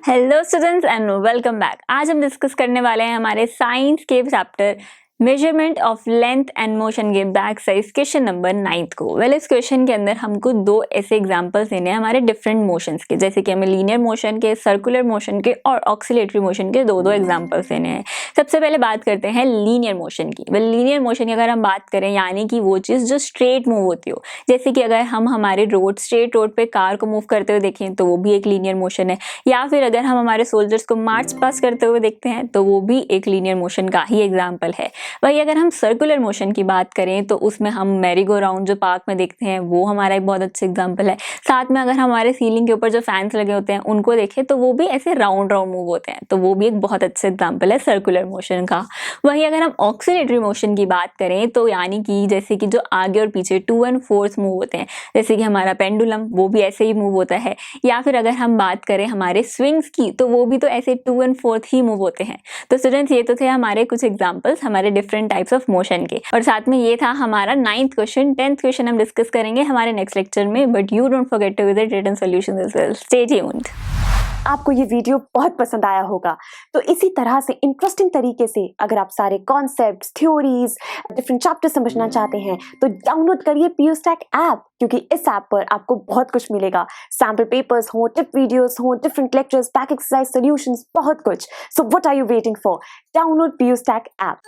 Hello students and welcome back. आज हम discuss करने वाले हैं हमारे साइंस के chapter measurement of length and motion के बैक साइज क्वेश्चन नंबर 9 को। वेल इस क्वेश्चन के अंदर हमको दो ऐसे एग्जांपल्स देने हैं हमारे डिफरेंट मोशंस के, जैसे कि हमें लीनियर मोशन के, सर्कुलर मोशन के और ऑक्सीलेटरी मोशन के दो एग्जांपल्स देने हैं। सबसे पहले बात करते हैं लीनियर मोशन की। वेल लीनियर मोशन की अगर हम बात करें, यानी कि वो चीज़ जो स्ट्रेट मूव होती हो, जैसे कि अगर हम हमारे स्ट्रेट रोड पे कार को मूव करते हुए देखें तो वो भी एक लीनियर मोशन है, या फिर अगर हम हमारे सोल्जर्स को मार्च पास करते हुए देखते हैं तो वो भी एक लीनियर मोशन का ही एग्जाम्पल है। वही अगर हम सर्कुलर मोशन की बात करें तो उसमें हम मैरी गो राउंड जो पार्क में देखते हैं वो हमारा एक बहुत अच्छा एग्जाम्पल है। साथ में अगर हमारे सीलिंग के ऊपर जो फैंस लगे होते हैं उनको देखें तो वो भी ऐसे राउंड राउंड मूव होते हैं, तो वो भी एक बहुत अच्छा एग्जाम्पल है सर्कुलर मोशन का। वही अगर हम ऑक्सीलेटरी मोशन की बात करें तो यानी कि जैसे कि जो आगे और पीछे 2 and 4 मूव होते हैं, जैसे कि हमारा पेंडुलम वो भी ऐसे ही मूव होता है, या फिर अगर हम बात करें हमारे स्विंग्स की तो वो भी तो ऐसे 2 and 4 ही मूव होते हैं। तो स्टूडेंट्स ये तो थे हमारे कुछ एग्जांपल्स हमारे डिफरेंट टाइप्स ऑफ मोशन के, और साथ में ये था हमारा 9th क्वेश्चन। 10th क्वेश्चन हम डिस्कस करेंगे हमारे नेक्स्ट लेक्चर में, but you don't forget to visit written solutions as well. Stay tuned. आपको ये वीडियो बहुत पसंद आया होगा, तो इसी तरह से इंटरेस्टिंग तरीके से अगर आप सारे कॉन्सेप्ट्स, थ्योरीज, डिफरेंट चैप्टर समझना चाहते हैं तो डाउनलोड करिए पीयूस्टैक ऐप, क्योंकि इस ऐप पर आपको बहुत कुछ मिलेगा। सैम्पल पेपर्स हो, टिप वीडियोस हो, different lectures, back exercise solutions, बहुत कुछ। So what are you waiting for? Download PuStack app.